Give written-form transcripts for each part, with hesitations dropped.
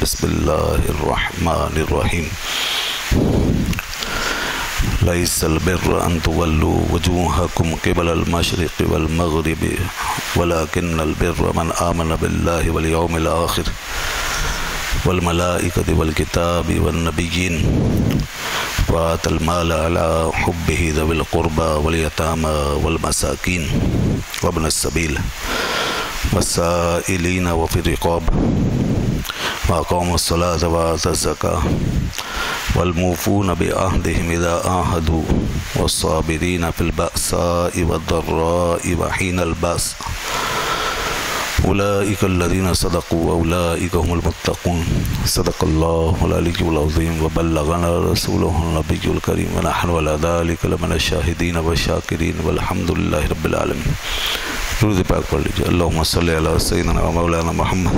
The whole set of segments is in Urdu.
بسم اللہ الرحمن الرحیم لیس البر ان تولوا وجوہکم قبل المشرق والمغرب ولکن البر من آمن باللہ والیوم الآخر والملائکۃ والکتاب والنبیین وآتى المال على حبه ذوي القربى واليتامى والمساكين وابن السبيل والسائلين وفي الرقاب وأقاموا الصلاة وآتوا الزكاة والموفون بعهدهم إذا عاهدوا والصابرين في البأساء والضراء وحين البأس أولئك الذين صدقوا وأولئك هم المتقون صدق الله العلي العظيم وبلغنا رسوله النبي الكريم ونحن على ذلك لمن الشاهدين والشاكرين والحمد لله رب العالمين. درود پاک پڑھ لیجیے. اللهم صل على سيدنا ومولانا محمد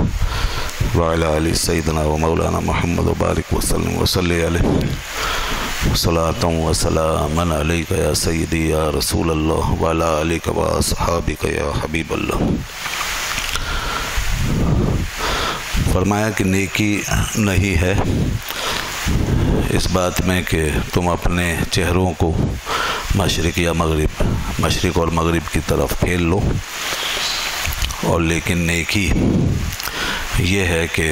وعلى آل سيدنا ومولانا محمد وبارك وسلم وصلي عليه صلاة وسلاما عليك يا سيدي يا رسول الله وعلى آلك وأصحابك يا حبيب الله. فرمایا کہ نیکی نہیں ہے اس بات میں کہ تم اپنے چہروں کو مشرق یا مغرب، مشرق اور مغرب کی طرف پھیر لو، اور لیکن نیکی یہ ہے کہ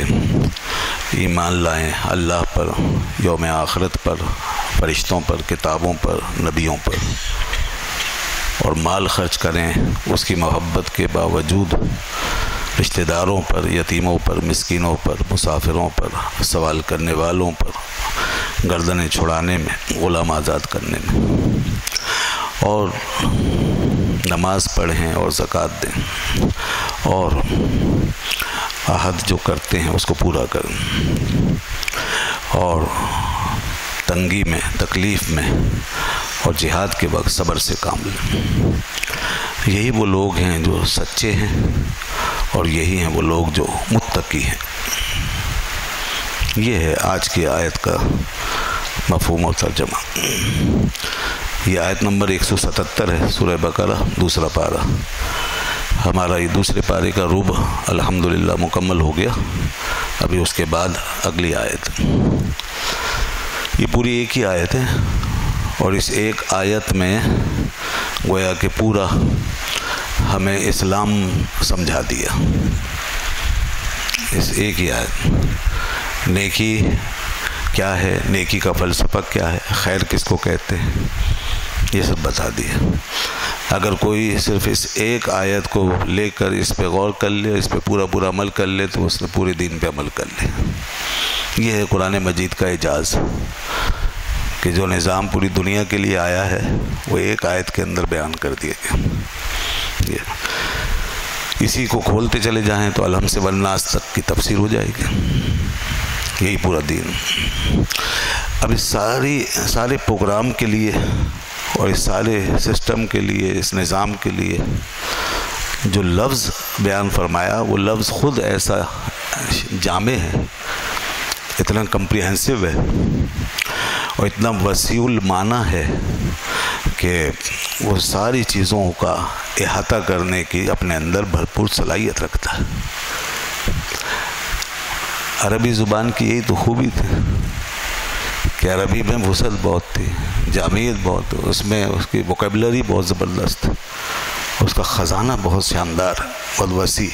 ایمان لائیں اللہ پر، یوم آخرت پر، فرشتوں پر، کتابوں پر، نبیوں پر، اور مال خرچ کریں اس کی محبت کے باوجود رشتہ داروں پر، یتیموں پر، مسکینوں پر، مسافروں پر، سوال کرنے والوں پر، گردنیں چھڑانے میں، غلام آزاد کرنے میں، اور نماز پڑھیں اور زکوٰۃ دیں، اور عہد جو کرتے ہیں اس کو پورا کریں، اور تنگی میں، تکلیف میں اور جہاد کے وقت صبر سے کام لیں. یہی وہ لوگ ہیں جو سچے ہیں، اور یہی ہیں وہ لوگ جو متقی ہیں. یہ ہے آج کی آیت کا مفہوم اور ترجمہ. یہ آیت نمبر 177 ہے سورہ بقرہ، دوسرا پارہ. ہمارا یہ دوسرے پارے کا ربع الحمدللہ مکمل ہو گیا. ابھی اس کے بعد اگلی آیت. یہ پوری ایک ہی آیت ہے، اور اس ایک آیت میں گویا کہ پورا ہمیں اسلام سمجھا دیا. اس ایک ہی آیت نیکی کیا ہے، نیکی کا فلسفہ کیا ہے، خیر کس کو کہتے ہیں، یہ سب بتا دیا. اگر کوئی صرف اس ایک آیت کو لے کر اس پہ غور کر لے، اس پہ پورا عمل کر لے، تو اس نے پورے دین پہ عمل کر لے. یہ ہے قرآن مجید کا اعجاز کہ جو نظام پوری دنیا کے لیے آیا ہے وہ ایک آیت کے اندر بیان کر دیا گیا. اسی کو کھولتے چلے جائیں تو الحم سے والناس تک کی تفسیر ہو جائے گی. یہی پورا دین. اب اس سارے پروگرام کے لیے اور اس سارے سسٹم کے لیے، اس نظام کے لیے جو لفظ بیان فرمایا، وہ لفظ خود ایسا جامع ہے، اتنا کمپریہنسو ہے، اور اتنا وسیع المعنی ہے کہ وہ ساری چیزوں کا احاطہ کرنے کی اپنے اندر بھرپور صلاحیت رکھتا ہے. عربی زبان کی یہی تو خوبی تھی کہ عربی میں وسعت بہت تھی، جامعیت بہت، اس میں اس کی ووکیبلری بہت زبردست، اس کا خزانہ بہت شاندار، بہت وسیع.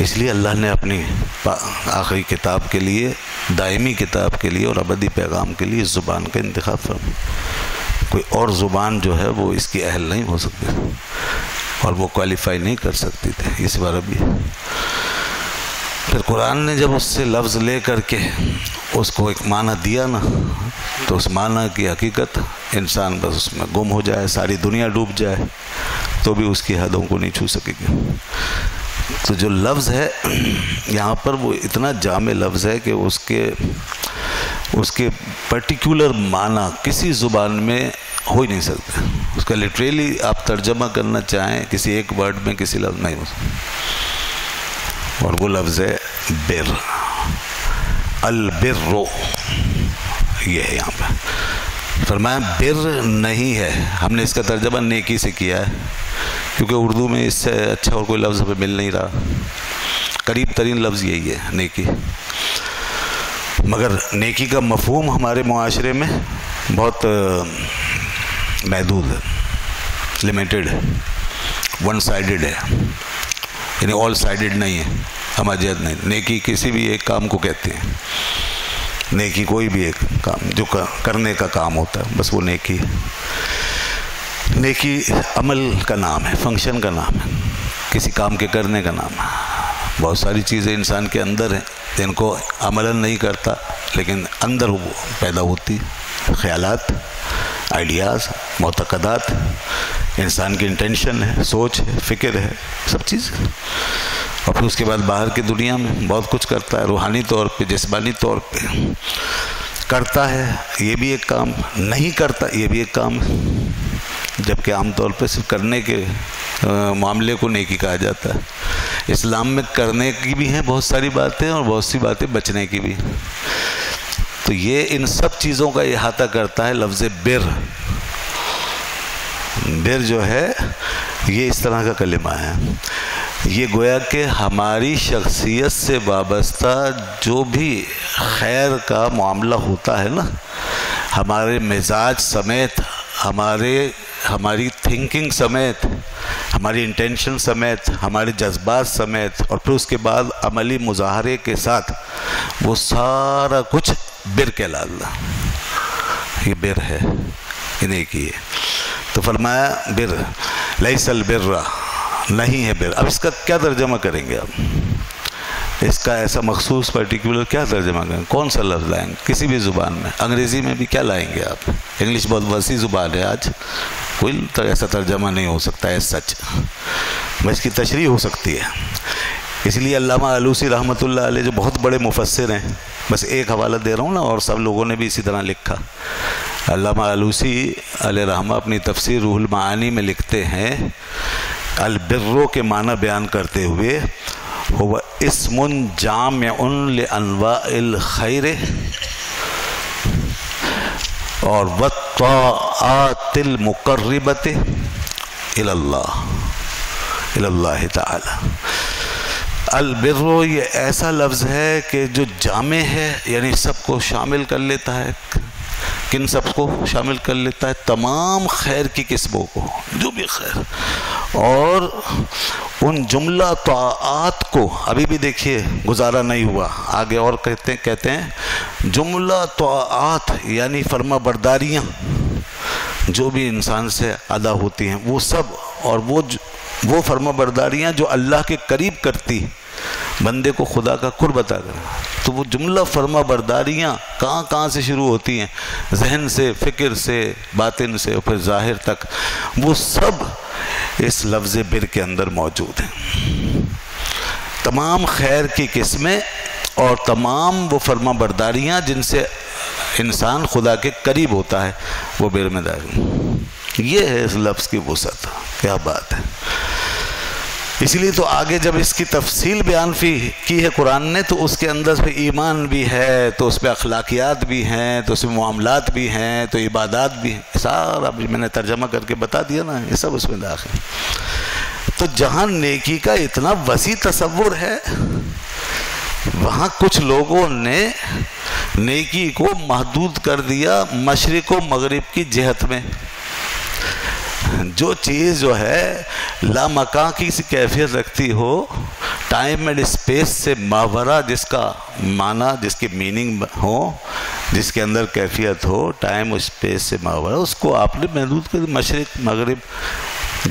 اس لیے اللہ نے اپنی آخری کتاب کے لیے، دائمی کتاب کے لیے اور ابدی پیغام کے لیے اس زبان کا انتخاب فرمایا. کوئی اور زبان جو ہے وہ اس کی اہل نہیں ہو سکتی، اور وہ کوالیفائی نہیں کر سکتی تھی اس بار عربی. پھر قرآن نے جب اس سے لفظ لے کر کے اس کو ایک معنی دیا نا، تو اس معنی کی حقیقت انسان بس اس میں گم ہو جائے، ساری دنیا ڈوب جائے تو بھی اس کی حدوں کو نہیں چھو سکے گی. تو جو لفظ ہے یہاں پر وہ اتنا جامع لفظ ہے کہ اس کے پرٹیکولر معنی کسی زبان میں ہو ہی نہیں سکتے. اس کا لٹریلی آپ ترجمہ کرنا چاہیں کسی ایک ورڈ میں، کسی لفظ نہیں ہو سکتا. اور وہ لفظ ہے بر، البر. یہ ہے یہاں پہ فرمایا بر نہیں ہے. ہم نے اس کا ترجمہ نیکی سے کیا ہے، کیونکہ اردو میں اس سے اچھا اور کوئی لفظ ہمیں مل نہیں رہا. قریب ترین لفظ یہی ہے نیکی. مگر نیکی کا مفہوم ہمارے معاشرے میں بہت محدود ہے، لمیٹڈ ہے، ون سائیڈڈ ہے، یعنی آل سائیڈڈ نہیں ہے، ہماجت نہیں۔ نیکی کسی بھی ایک کام کو کہتے ہیں، نیکی کوئی بھی ایک کام جو کرنے کا کام ہوتا ہے، بس وہ نیکی ہے۔ نیکی عمل کا نام ہے، فنکشن کا نام ہے، کسی کام کے کرنے کا نام ہے۔ بہت ساری چیزیں انسان کے اندر ہیں جن کو عملاً نہیں کرتا لیکن اندر وہ پیدا ہوتی، خیالات، آئیڈیاز، معتقدات، انسان کی انٹینشن ہے، سوچ ہے، فکر ہے، سب چیز۔ اور پھر اس کے بعد باہر کی دنیا میں بہت کچھ کرتا ہے، روحانی طور پہ، جسمانی طور پہ کرتا ہے، یہ بھی ایک کام، نہیں کرتا یہ بھی ایک کام ہے، جبکہ عام طور پہ صرف کرنے کے معاملے کو نیکی کہا جاتا ہے۔ اسلام میں کرنے کی بھی ہیں بہت ساری باتیں اور بہت سی باتیں بچنے کی بھی۔ تو یہ ان سب چیزوں کا احاطہ کرتا ہے لفظ بر۔ بر جو ہے یہ اس طرح کا کلمہ ہے، یہ گویا کہ ہماری شخصیت سے وابستہ جو بھی خیر کا معاملہ ہوتا ہے نا، ہمارے مزاج سمیت، ہماری تھنکنگ سمیت، ہماری انٹینشن سمیت، ہمارے جذبات سمیت، اور پھر اس کے بعد عملی مظاہرے کے ساتھ وہ سارا کچھ بر کہلاتا، یہ بر ہے، یہ نیکی ہے۔ تو فرمایا بر، لیس البر، نہیں ہے بر۔ اب اس کا کیا ترجمہ کریں گے آپ؟ اس کا ایسا مخصوص پرٹیکولر کیا ترجمہ کریں؟ کون سا لفظ لائیں گے کسی بھی زبان میں؟ انگریزی میں بھی کیا لائیں گے آپ؟ انگلش بہت وسیع زبان ہے آج، کوئی ایسا ترجمہ نہیں ہو سکتا ہے سچ، بس کی تشریح ہو سکتی ہے۔ اس لیے علامہ آلوسی رحمۃ اللہ علیہ جو بہت بڑے مفسر ہیں، بس ایک حوالہ دے رہا ہوں نا، اور سب لوگوں نے بھی اسی طرح لکھا۔ علامہ آلوسی علیہ رحمہ اپنی تفسیر روح المعانی میں لکھتے ہیں، البرو کے معنی بیان کرتے ہوئے، هو اسم جامع لانواع الخیر اور والطاعات المقربۃ الی اللہ تعالی۔ البر یہ ایسا لفظ ہے کہ جو جامع ہے، یعنی سب کو شامل کر لیتا ہے۔ کن سب کو شامل کر لیتا ہے؟ تمام خیر کی قسموں کو، جو بھی خیر، اور ان جملہ طاعات کو، ابھی بھی دیکھیے گزارا نہیں ہوا، آگے اور کہتے ہیں جملہ طاعات یعنی فرما برداریاں جو بھی انسان سے ادا ہوتی ہیں، وہ سب، اور وہ فرما برداریاں جو اللہ کے قریب کرتی بندے کو خدا کا قرب عطا کر۔ تو وہ جملہ فرما برداریاں کہاں سے شروع ہوتی ہیں؟ ذہن سے، فکر سے، باطن سے، اور پھر ظاہر تک، وہ سب اس لفظ بر کے اندر موجود ہیں۔ تمام خیر کی قسمیں اور تمام وہ فرما برداریاں جن سے انسان خدا کے قریب ہوتا ہے، وہ بر میں داخل۔ یہ ہے اس لفظ کی وسعت، کیا بات ہے۔ اس لیے تو آگے جب اس کی تفصیل بیان کی ہے قرآن نے، تو اس کے اندر پہ ایمان بھی ہے، تو اس پہ اخلاقیات بھی ہیں، تو اس میں معاملات بھی ہیں، تو عبادات بھی ہیں، سارا میں نے ترجمہ کر کے بتا دیا نا، یہ سب اس میں داخل۔ تو جہاں نیکی کا اتنا وسیع تصور ہے، وہاں کچھ لوگوں نے نیکی کو محدود کر دیا مشرق و مغرب کی جہت میں۔ جو چیز جو ہے لامکان کی سی کیفیت رکھتی ہو، ٹائم اینڈ اسپیس سے ماورا، جس کا معنی، جس کی میننگ ہو، جس کے اندر کیفیت ہو، ٹائم اور اسپیس سے ماورا، اس کو آپ نے محدود کر دی مشرق مغرب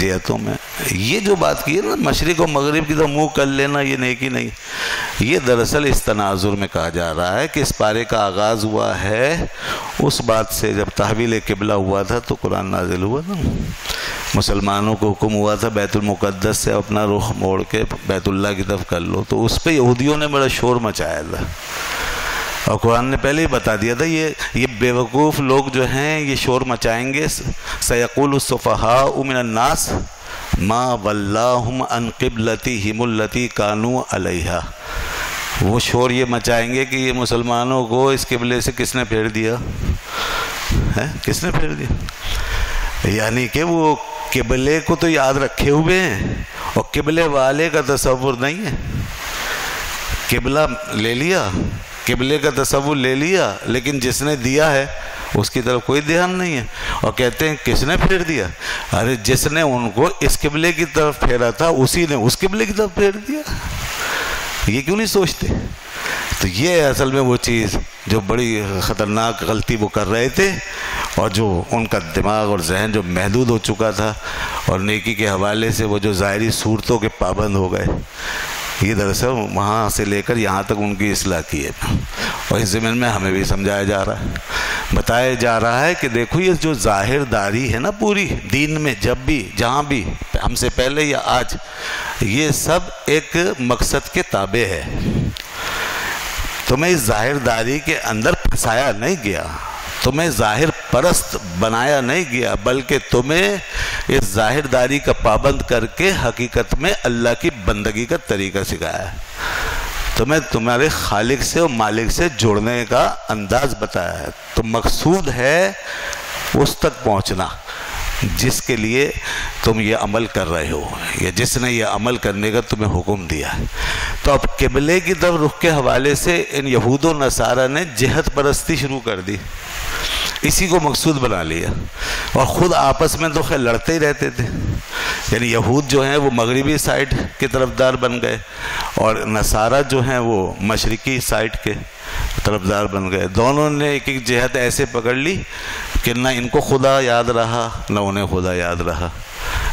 جہتوں میں۔ یہ جو بات کی ہے نا، مشرق و مغرب کی تو منہ کر لینا، یہ نیکی نہیں۔ یہ دراصل اس تناظر میں کہا جا رہا ہے کہ اس پارے کا آغاز ہوا ہے اس بات سے جب تحویل قبلہ ہوا تھا تو قرآن نازل ہوا تھا، مسلمانوں کو حکم ہوا تھا بیت المقدس سے اپنا رخ موڑ کے بیت اللہ کی طرف کر لو، تو اس پہ یہودیوں نے بڑا شور مچایا تھا، اور قرآن نے پہلے ہی بتا دیا تھا یہ بیوقوف لوگ جو ہیں یہ شور مچائیں گے، سیقول السفہاء من الناس ما ولاہم عن قبلتہم التی کانوا علیہا۔ وہ شور یہ مچائیں گے کہ یہ مسلمانوں کو اس قبلے سے کس نے پھیر دیا ہے، کس نے پھیر دیا، یعنی کہ وہ قبلے کو تو یاد رکھے ہوئے ہیں اور قبلے والے کا تصور نہیں ہے۔ قبلہ لے لیا، قبلے کا تصور لے لیا لیکن جس نے دیا ہے اس کی طرف کوئی دھیان نہیں ہے، اور کہتے ہیں کس نے پھیر دیا؟ ارے جس نے ان کو اس قبلے کی طرف پھیرا تھا اسی نے اس قبلے کی طرف پھیر دیا۔ یہ کیوں نہیں سوچتے؟ تو یہ اصل میں وہ چیز جو بڑی خطرناک غلطی وہ کر رہے تھے، اور جو ان کا دماغ اور ذہن جو محدود ہو چکا تھا، اور نیکی کے حوالے سے وہ جو ظاہری صورتوں کے پابند ہو گئے، یہ دراصل وہاں سے لے کر یہاں تک ان کی اصلاح کی ہے۔ اور اس ضمن میں ہمیں بھی سمجھایا جا رہا ہے، بتایا جا رہا ہے کہ دیکھو یہ جو ظاہر داری ہے نا پوری دین میں، جب بھی جہاں بھی ہم سے پہلے یا آج، یہ سب ایک مقصد کے تابع ہے۔ تمہیں اس ظاہر داری کے اندر پھنسایا نہیں گیا، تمہیں ظاہر پرست بنایا نہیں گیا، بلکہ تمہیں اس ظاہر داری کا پابند کر کے حقیقت میں اللہ کی بندگی کا طریقہ سکھایا ہے، تمہیں تمہارے خالق سے اور مالک سے جوڑنے کا انداز بتایا ہے۔ تو مقصود ہے اس تک پہنچنا جس کے لیے تم یہ عمل کر رہے ہو، یا جس نے یہ عمل کرنے کا تمہیں حکم دیا ہے۔ تو اب قبلے کی طرف رخ کے حوالے سے ان یہود و نصارہ نے جہت پرستی شروع کر دی، اسی کو مقصود بنا لیا، اور خود آپس میں تو خیر لڑتے ہی رہتے تھے۔ یعنی یہود جو ہیں وہ مغربی سائڈ کے طرفدار بن گئے، اور نصارہ جو ہیں وہ مشرقی سائڈ کے طرفدار بن گئے۔ دونوں نے ایک ایک جہت ایسے پکڑ لی کہ نہ ان کو خدا یاد رہا نہ انہیں خدا یاد رہا،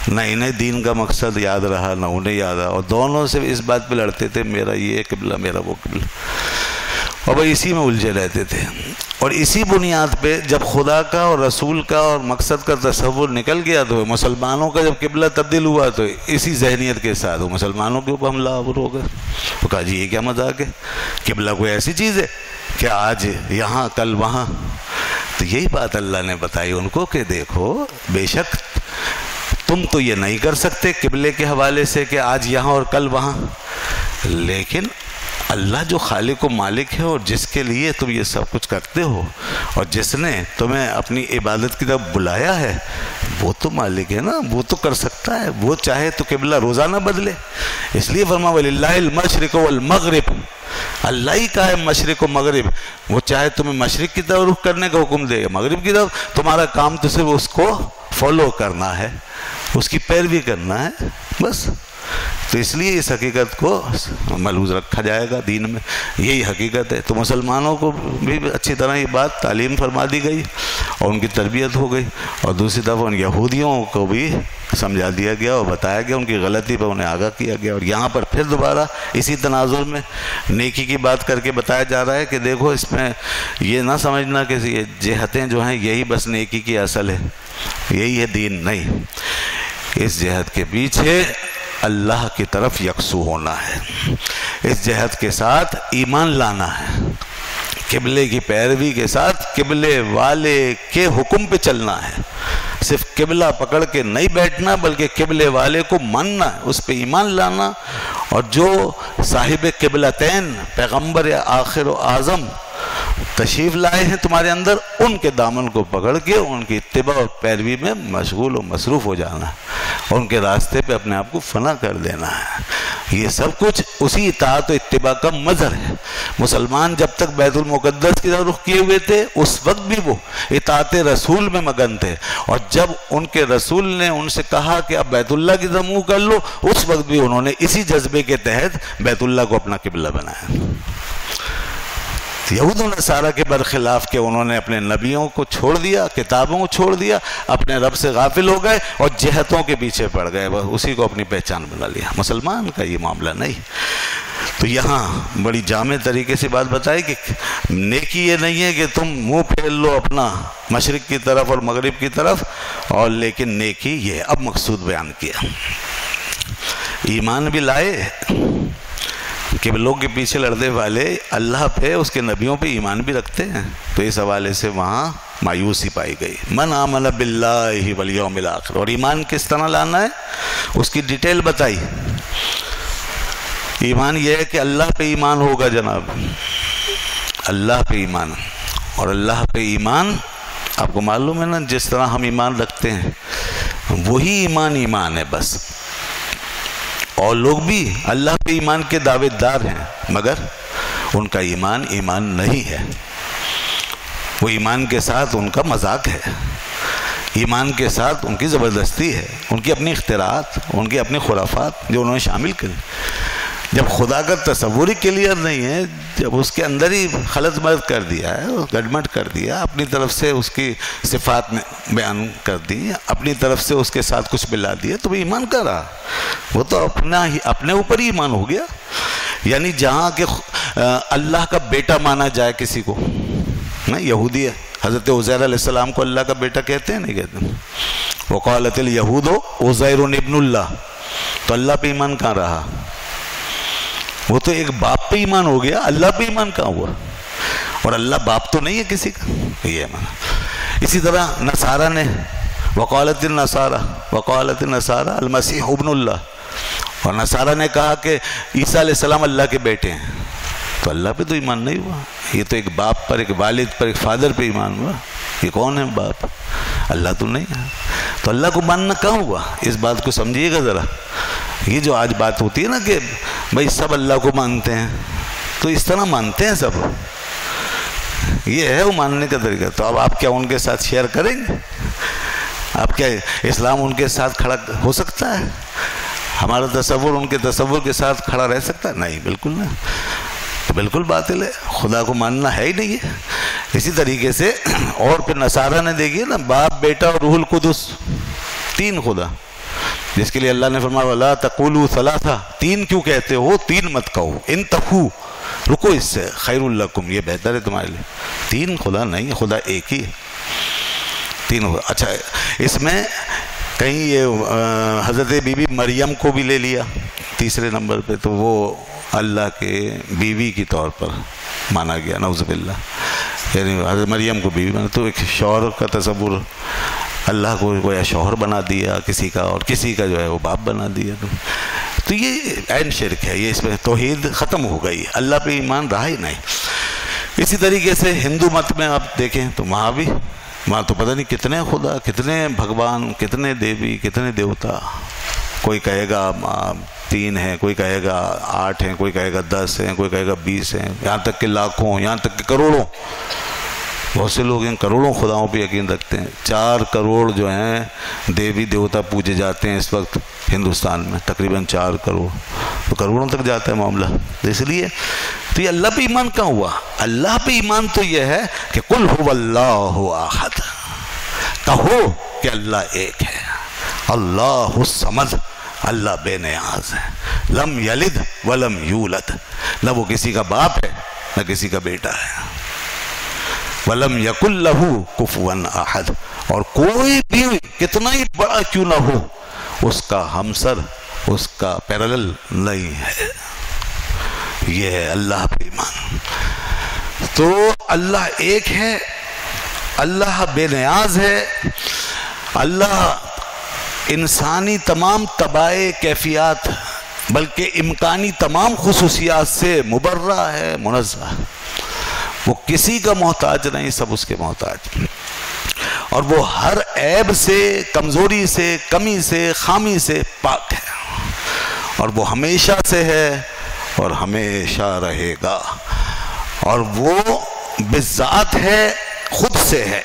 نہ انہیں دین کا مقصد یاد رہا نہ انہیں یاد رہا، اور دونوں سے اس بات پہ لڑتے تھے میرا یہ قبلہ میرا وہ قبلہ، اور وہ اسی میں الجھے رہتے تھے۔ اور اسی بنیاد پہ جب خدا کا اور رسول کا اور مقصد کا تصور نکل گیا تو مسلمانوں کا جب قبلہ تبدیل ہوا تو اسی ذہنیت کے ساتھ وہ مسلمانوں کے اوپر حملہ آور ہو گئے۔ وہ کہا جی یہ کیا مذاق ہے، قبلہ کوئی ایسی چیز ہے کہ آج یہاں کل وہاں؟ تو یہی بات اللہ نے بتائی ان کو کہ دیکھو بے شک تم تو یہ نہیں کر سکتے قبلے کے حوالے سے کہ آج یہاں اور کل وہاں، لیکن اللہ جو خالق و مالک ہے اور جس کے لیے تم یہ سب کچھ کرتے ہو اور جس نے تمہیں اپنی عبادت کی طرف بلایا ہے وہ تو مالک ہے نا، وہ تو کر سکتا ہے، وہ چاہے تو قبلہ روزانہ بدلے۔ اس لیے فرمایا وَلِلَّهِ الْمَشْرِقُ وَالْمَغْرِبُ، اللہ ہی کا ہے مشرق و مغرب، وہ چاہے تمہیں مشرق کی طرف رخ کرنے کا حکم دے، مغرب کی طرف، تمہارا کام تو صرف اس کو فالو کرنا ہے، اس کی پیروی کرنا ہے بس۔ تو اس لیے اس حقیقت کو ملحوظ رکھا جائے گا دین میں، یہی حقیقت ہے۔ تو مسلمانوں کو بھی اچھی طرح یہ بات تعلیم فرما دی گئی اور ان کی تربیت ہو گئی، اور دوسری طرف ان یہودیوں کو بھی سمجھا دیا گیا اور بتایا گیا، ان کی غلطی پر انہیں آگاہ کیا گیا۔ اور یہاں پر پھر دوبارہ اسی تناظر میں نیکی کی بات کر کے بتایا جا رہا ہے کہ دیکھو اس میں یہ نہ سمجھنا کہ یہ جہتیں جو ہیں یہی بس نیکی کی اصل ہے، یہی ہے دین، نہیں، اس جہت کے پیچھے اللہ کی طرف یکسو ہونا ہے، اس جہت کے ساتھ ایمان لانا ہے، قبلے کی پیروی کے ساتھ قبلے والے کے حکم پہ چلنا ہے، صرف قبلہ پکڑ کے نہیں بیٹھنا بلکہ قبلے والے کو ماننا ہے، اس پہ ایمان لانا، اور جو صاحب قبلتین پیغمبر آخر و اعظم تشریف لائے ہیں تمہارے اندر، ان کے دامن کو پکڑ کے ان کی اتباع اور پیروی میں مشغول و مصروف ہو جانا ہے، ان کے راستے پہ اپنے آپ کو فنا کر دینا ہے۔ یہ سب کچھ اسی اطاعت و اتباع کا مظہر ہے۔ مسلمان جب تک بیت المقدس کی طرف رخ کیے ہوئے تھے اس وقت بھی وہ اطاعت رسول میں مگن تھے، اور جب ان کے رسول نے ان سے کہا کہ اب بیت اللہ کی طرف منہ کر لو، اس وقت بھی انہوں نے اسی جذبے کے تحت بیت اللہ کو اپنا قبلہ بنایا۔ یہود و نصارہ کے برخلاف کہ انہوں نے اپنے نبیوں کو چھوڑ دیا، کتابوں کو چھوڑ دیا، اپنے رب سے غافل ہو گئے اور جہتوں کے پیچھے پڑ گئے، اسی کو اپنی پہچان بنا لیا۔ مسلمان کا یہ معاملہ نہیں۔ تو یہاں بڑی جامع طریقے سے بات بتائی کہ نیکی یہ نہیں ہے کہ تم منہ پھیر لو اپنا مشرق کی طرف اور مغرب کی طرف، اور لیکن نیکی یہ اب مقصود بیان کیا۔ ایمان بھی لائے کہ لوگ کے پیچھے لڑنے والے اللہ پہ اس کے نبیوں پہ ایمان بھی رکھتے ہیں، تو اس حوالے سے وہاں مایوسی پائی گئی۔ من آمن باللہ والیوم الآخر، اور ایمان کس طرح لانا ہے اس کی ڈیٹیل بتائی۔ ایمان یہ ہے کہ اللہ پہ ایمان ہوگا جناب، اللہ پہ ایمان، اور اللہ پہ ایمان آپ کو معلوم ہے نا جس طرح ہم ایمان رکھتے ہیں وہی ایمان ہے بس، اور لوگ بھی اللہ پہ ایمان کے دعوے دار ہیں مگر ان کا ایمان ایمان نہیں ہے. وہ ایمان کے ساتھ ان کا مذاق ہے، ایمان کے ساتھ ان کی زبردستی ہے، ان کی اپنی اختراعات، ان کی اپنی خرافات جو انہوں نے شامل کری. جب خدا کا تصور ہی کلیئر نہیں ہے، جب اس کے اندر ہی خلط ملط کر دیا ہے، گڈمٹ کر دیا، اپنی طرف سے اس کی صفات میں بیان کر دی، اپنی طرف سے اس کے ساتھ کچھ ملا دیا، تو وہ ایمان کر رہا، وہ تو اپنے اوپر ہی ایمان ہو گیا. یعنی جہاں کہ اللہ کا بیٹا مانا جائے کسی کو، نا یہودی ہے، حضرت عزیر علیہ السلام کو اللہ کا بیٹا کہتے ہیں نہیں کہتے؟ وقالت الیہود عزیر ابن اللہ، تو اللہ پہ ایمان کہاں رہا؟ وہ تو ایک باپ پہ ایمان ہو گیا، اللہ پہ ایمان کہاں ہوا؟ اور اللہ باپ تو نہیں ہے کسی کا، یہ ایمان. اسی طرح نصارہ نے وقالت النصارى المسیح ابن اللہ، اور نصارہ نے کہا کہ عیسیٰ علیہ السلام اللہ کے بیٹے ہیں، تو اللہ پہ تو ایمان نہیں ہوا. یہ تو ایک باپ پر، ایک والد پر، ایک فادر پہ ایمان ہوا. یہ کون ہے باپ؟ اللہ تو نہیں ہے. تو اللہ کو ماننا کہاں ہوا؟ اس بات کو سمجھیے گا ذرا. یہ جو آج بات ہوتی ہے نا کہ بھائی سب اللہ کو مانتے ہیں، تو اس طرح مانتے ہیں سب، یہ ہے وہ ماننے کا طریقہ. تو اب آپ کیا ان کے ساتھ شیئر کریں گے؟ آپ کیا اسلام ان کے ساتھ کھڑا ہو سکتا ہے؟ ہمارا تصور ان کے تصور کے ساتھ کھڑا رہ سکتا ہے؟ نہیں، بالکل نہیں، بالکل باطل ہے. خدا کو ماننا ہے ہی نہیں ہے. اسی طریقے سے اور پھر نصارہ نے دیکھیے نا، باپ، بیٹا اور روح القدس، تین خدا، جس کے لیے اللہ نے فرمایا وَلَا تَقُولُوا ثَلَاثَةً، تین کیوں کہتے ہو؟ تین مت کہو، انتہوا، رکو اس سے، خیر لکم، یہ بہتر ہے تمہارے لیے. تین خدا نہیں ہے، خدا ایک ہی ہے. تین خدا. اچھا، اس میں کہیں یہ حضرت بی بی مریم کو بھی لے لیا تیسرے نمبر پہ، تو وہ اللہ کے بیوی کی طور پر مانا گیا، نعوذ باللہ. یعنی حضرت مریم کو بیوی مانا، تو ایک شوہر کا تصور، اللہ کو گویا شوہر بنا دیا کسی کا، اور کسی کا جو ہے وہ باپ بنا دیا. تو یہ عین شرک ہے. یہ اس میں توحید ختم ہو گئی، اللہ پہ ایمان رہا ہی نہیں. اسی طریقے سے ہندو مت میں آپ دیکھیں تو وہاں تو پتہ نہیں کتنے خدا، کتنے بھگوان، کتنے دیوی، کتنے دیوتا. کوئی کہے گا 3 ہیں، کوئی کہے گا 8 ہیں، کوئی کہے گا 10 ہیں، کوئی کہے گا 20 ہیں، یہاں تک کہ لاکھوں، یہاں تک کہ کروڑوں. بہت سے لوگ ہیں کروڑوں خداؤں پہ یقین رکھتے ہیں. 4 کروڑ جو ہیں دیوی دیوتا پوجے جاتے ہیں اس وقت ہندوستان میں، تقریباً 4 کروڑ، تو کروڑوں تک جاتا ہے معاملہ. اس لیے تو یہ اللہ پہ ایمان کہاں ہوا؟ اللہ پہ ایمان تو یہ ہے کہ قل هو اللہ احد، کہو کہ اللہ ایک ہے، اللہ الصمد، اللہ بے نیاز ہے، لم یلد ولم یولد، نہ وہ کسی کا باپ ہے نہ کسی کا بیٹا ہے، وَلَمْ يَكُنْ لَهُ كُفُوًا أَحَدٌ، اور کوئی بھی کتنا ہی بڑا کیوں نہ ہو اس کا ہمسر، اس کا پیرلل نہیں ہے. یہ ہے اللہ پہ ایمان. تو اللہ ایک ہے، اللہ بے نیاز ہے، اللہ انسانی تمام طبائع، کیفیات، بلکہ امکانی تمام خصوصیات سے مبرہ ہے، منزہ. وہ کسی کا محتاج نہیں، سب اس کے محتاج، اور وہ ہر عیب سے، کمزوری سے، کمی سے، خامی سے پاک ہے، اور وہ ہمیشہ سے ہے اور ہمیشہ رہے گا. اور وہ بذات ہے، خود سے ہے،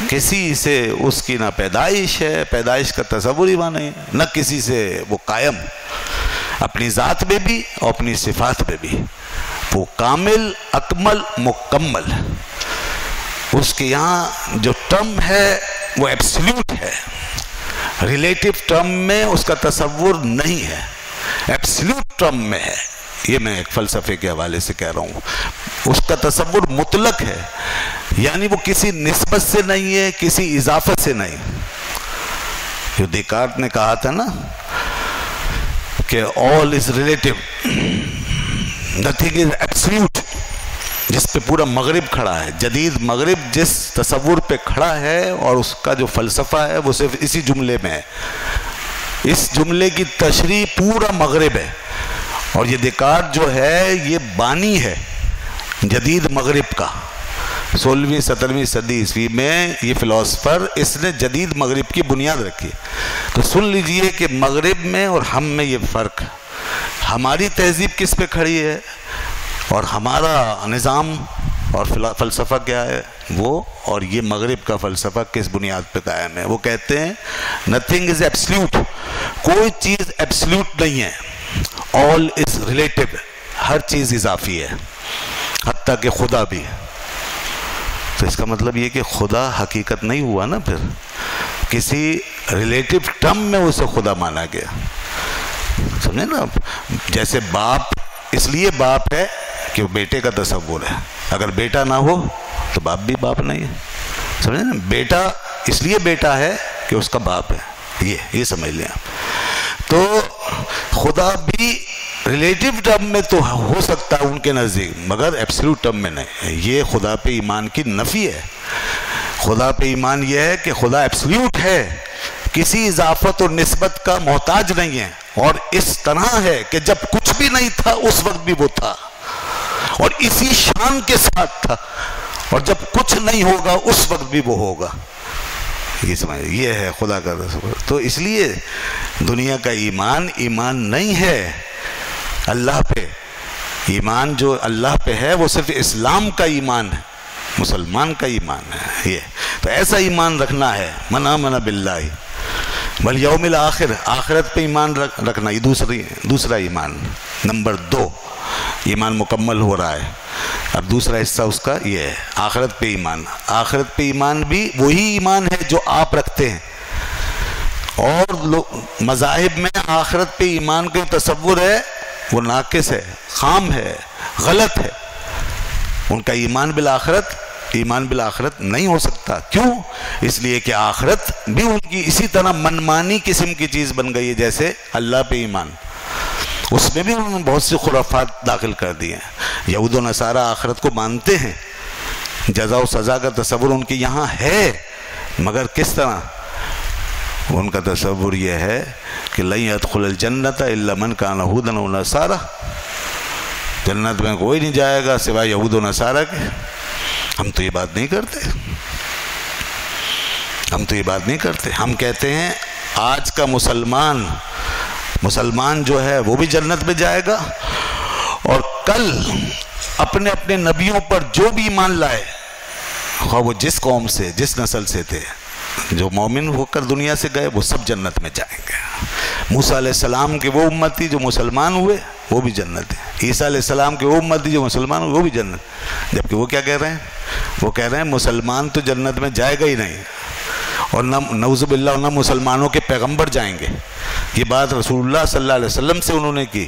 کسی سے اس کی نہ پیدائش ہے، پیدائش کا تصور ہی نہیں، نہ کسی سے وہ قائم، اپنی ذات میں بھی اور اپنی صفات میں بھی. وہ کامل، اکمل، مکمل. اس کے یہاں جو ٹرم ہے وہ ایبسلیوٹ ہے، ریلیٹیو ٹرم میں اس کا تصور نہیں ہے، ایبسلیوٹ ٹرم میں ہے. یہ میں ایک فلسفے کے حوالے سے کہہ رہا ہوں. اس کا تصور مطلق ہے، یعنی وہ کسی نسبت سے نہیں ہے، کسی اضافت سے نہیں. جو دیکارت نے کہا تھا نا کہ all is relative, nothing is absolute، جس پہ پورا مغرب کھڑا ہے، جدید مغرب جس تصور پہ کھڑا ہے، اور اس کا جو فلسفہ ہے وہ صرف اسی جملے میں ہے. اس جملے کی تشریح پورا مغرب ہے. اور یہ دیکارت جو ہے یہ بانی ہے جدید مغرب کا. 16ویں 17ویں صدی عیسوی میں یہ فلسفر، اس نے جدید مغرب کی بنیاد رکھی. تو سن لیجئے کہ مغرب میں اور ہم میں یہ فرق. ہماری تہذیب کس پہ کھڑی ہے؟ اور ہمارا نظام اور فلسفہ کیا ہے وہ، اور یہ مغرب کا فلسفہ کس بنیاد پہ قائم ہے؟ وہ کہتے ہیں نتھنگ از ایبسلیوٹ، کوئی چیز ایبسلیوٹ نہیں ہے، آل از ریلیٹو، ہر چیز اضافی ہے، حتیٰ کہ خدا بھی۔ تو اس کا مطلب یہ کہ خدا حقیقت نہیں ہوا نا، پھر کسی ریلیٹو ٹرم میں اسے خدا مانا گیا، سمجھے نا؟ جیسے باپ اس لیے باپ ہے کہ وہ بیٹے کا تصور ہے، اگر بیٹا نہ ہو تو باپ بھی باپ نہیں ہے، سمجھے نا؟ بیٹا اس لیے بیٹا ہے کہ اس کا باپ ہے، یہ سمجھ لیں آپ۔ تو خدا بھی ریلیٹیو ٹرم میں تو ہو سکتا ہے ان کے نزدیک، مگر ایبسلیوٹ ٹرم میں نہیں۔ یہ خدا پہ ایمان کی نفی ہے۔ خدا پہ ایمان یہ ہے کہ خدا ایبسلیوٹ ہے، کسی اضافت اور نسبت کا محتاج نہیں ہے، اور اس طرح ہے کہ جب کچھ بھی نہیں تھا اس وقت بھی وہ تھا، اور اسی شان کے ساتھ تھا، اور جب کچھ نہیں ہوگا اس وقت بھی وہ ہوگا۔ یہ سمجھ، یہ ہے خدا کا تصور۔ تو اس لیے دنیا کا ایمان نہیں ہے اللہ پہ، ایمان جو اللہ پہ ہے وہ صرف اسلام کا ایمان ہے، مسلمان کا ایمان ہے یہ۔ تو ایسا ایمان رکھنا ہے، من آمن باللہ والیوم الآخر، آخرت پہ ایمان رکھنا، یہ دوسرا ایمان۔ نمبر 2 ایمان مکمل ہو رہا ہے، اب دوسرا حصہ اس کا یہ ہے آخرت پہ ایمان۔ آخرت پہ ایمان بھی وہی ایمان ہے جو آپ رکھتے ہیں، اور مذاہب میں آخرت پہ ایمان کا تصور ہے وہ ناقص ہے، خام ہے، غلط ہے۔ ان کا ایمان بالآخرت نہیں ہو سکتا۔ کیوں؟ اس لیے کہ آخرت بھی ان کی اسی طرح منمانی قسم کی چیز بن گئی ہے جیسے اللہ پہ ایمان، اس میں بھی انہوں نے بہت سی خرافات داخل کر دی ہیں۔ یہود و نصارہ آخرت کو مانتے ہیں، جزا و سزا کا تصور ان کے یہاں ہے، مگر کس طرح؟ ان کا تصور یہ ہے کہ لن يدخل الجنت الا من كان هودا و نصارى، جنت میں کوئی نہیں جائے گا سوائے یہود و نصارہ کے۔ ہم تو یہ بات نہیں کرتے، ہم کہتے ہیں آج کا مسلمان جو ہے وہ بھی جنت میں جائے گا، اور کل اپنے اپنے نبیوں پر جو بھی ایمان لائے، خواہ وہ جس قوم سے جس نسل سے تھے، جو مومن ہو کر دنیا سے گئے وہ سب جنت میں جائیں گے۔ موسیٰ علیہ السلام کے وہ امتی جو مسلمان ہوئے وہ بھی جنت ہے، عیسیٰ علیہ السلام کے وہ امتی جو مسلمان ہوئے وہ بھی جنت۔ جبکہ وہ کیا کہہ رہے ہیں؟ وہ کہہ رہے ہیں مسلمان تو جنت میں جائے گا ہی نہیں، اور نہ نعوذ باللہ نہ مسلمانوں کے پیغمبر جائیں گے۔ یہ بات رسول اللہ صلی اللہ علیہ وسلم سے انہوں نے کی،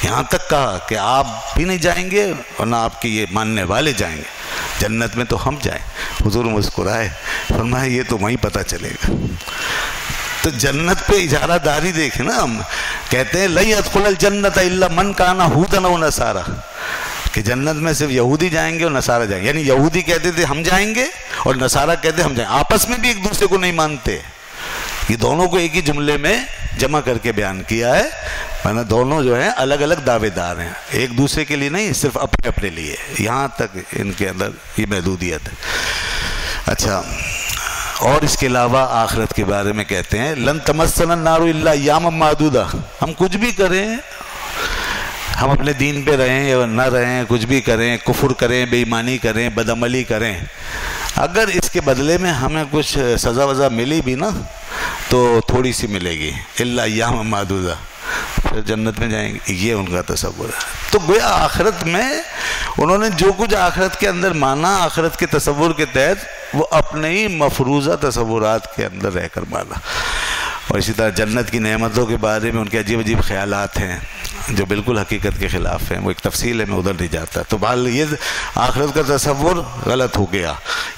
یہاں تک کہا کہ آپ بھی نہیں جائیں گے اور نہ آپ کے یہ ماننے والے جائیں گے، جنت میں تو ہم جائیں۔ حضور مسکرائے، فرمایا یہ تو وہیں پتہ چلے گا۔ تو جنت پہ اجارہ داری دیکھیں نا، ہم کہتے ہیں لن يدخل الجنت الا من كان هودا و نصارى، کہ جنت میں صرف یہودی جائیں گے اور نصارہ جائیں گے، یعنی یہودی کہتے تھے ہم جائیں گے اور نصارہ کہتے ہم جائیں گے، آپس میں بھی ایک دوسرے کو نہیں مانتے۔ یہ دونوں کو ایک ہی جملے میں جمع کر کے بیان کیا ہے، ورنہ دونوں جو ہیں الگ الگ دعوے دار ہیں، ایک دوسرے کے لیے نہیں، صرف اپنے اپنے لیے، یہاں تک ان کے اندر یہ محدودیت ہے۔ اچھا، اور اس کے علاوہ آخرت کے بارے میں کہتے ہیں لن تمسنا النار الا ایاما معدودہ، ہم کچھ بھی کریں، ہم اپنے دین پہ رہیں یا نہ رہیں، کچھ بھی کریں، کفر کریں، بے ایمانی کریں، بدعملی کریں، اگر اس کے بدلے میں ہمیں کچھ سزا وزا ملی بھی نا تو تھوڑی سی ملے گی، الا ایاما معدودہ، پھر جنت میں جائیں گے۔ یہ ان کا تصور ہے۔ تو گویا آخرت میں انہوں نے جو کچھ آخرت کے اندر مانا، آخرت کے تصور کے تحت، وہ اپنے ہی مفروضہ تصورات کے اندر رہ کر مانا۔ اور اسی طرح جنت کی نعمتوں کے بارے میں ان کے عجیب عجیب خیالات ہیں جو بالکل حقیقت کے خلاف ہیں، وہ ایک تفصیل ہے، میں ادھر نہیں جاتا۔ تو بہرحال یہ آخرت کا تصور غلط ہو گیا،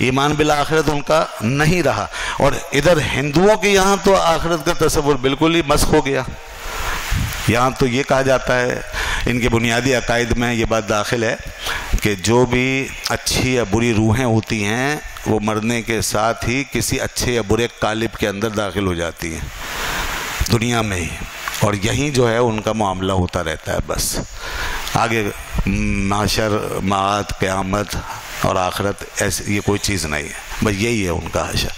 ایمان بالآخرت ان کا نہیں رہا۔ اور ادھر ہندوؤں کے یہاں تو آخرت کا تصور بالکل ہی مسخ ہو گیا۔ یہاں تو یہ کہا جاتا ہے، ان کے بنیادی عقائد میں یہ بات داخل ہے کہ جو بھی اچھی یا بری روحیں ہوتی ہیں وہ مرنے کے ساتھ ہی کسی اچھے یا برے قالب کے اندر داخل ہو جاتی ہیں دنیا میں ہی، اور یہیں جو ہے ان کا معاملہ ہوتا رہتا ہے بس۔ آگے معاشر، معاد، قیامت اور آخرت ایسے یہ کوئی چیز نہیں ہے، بس یہی ہے ان کا حشر۔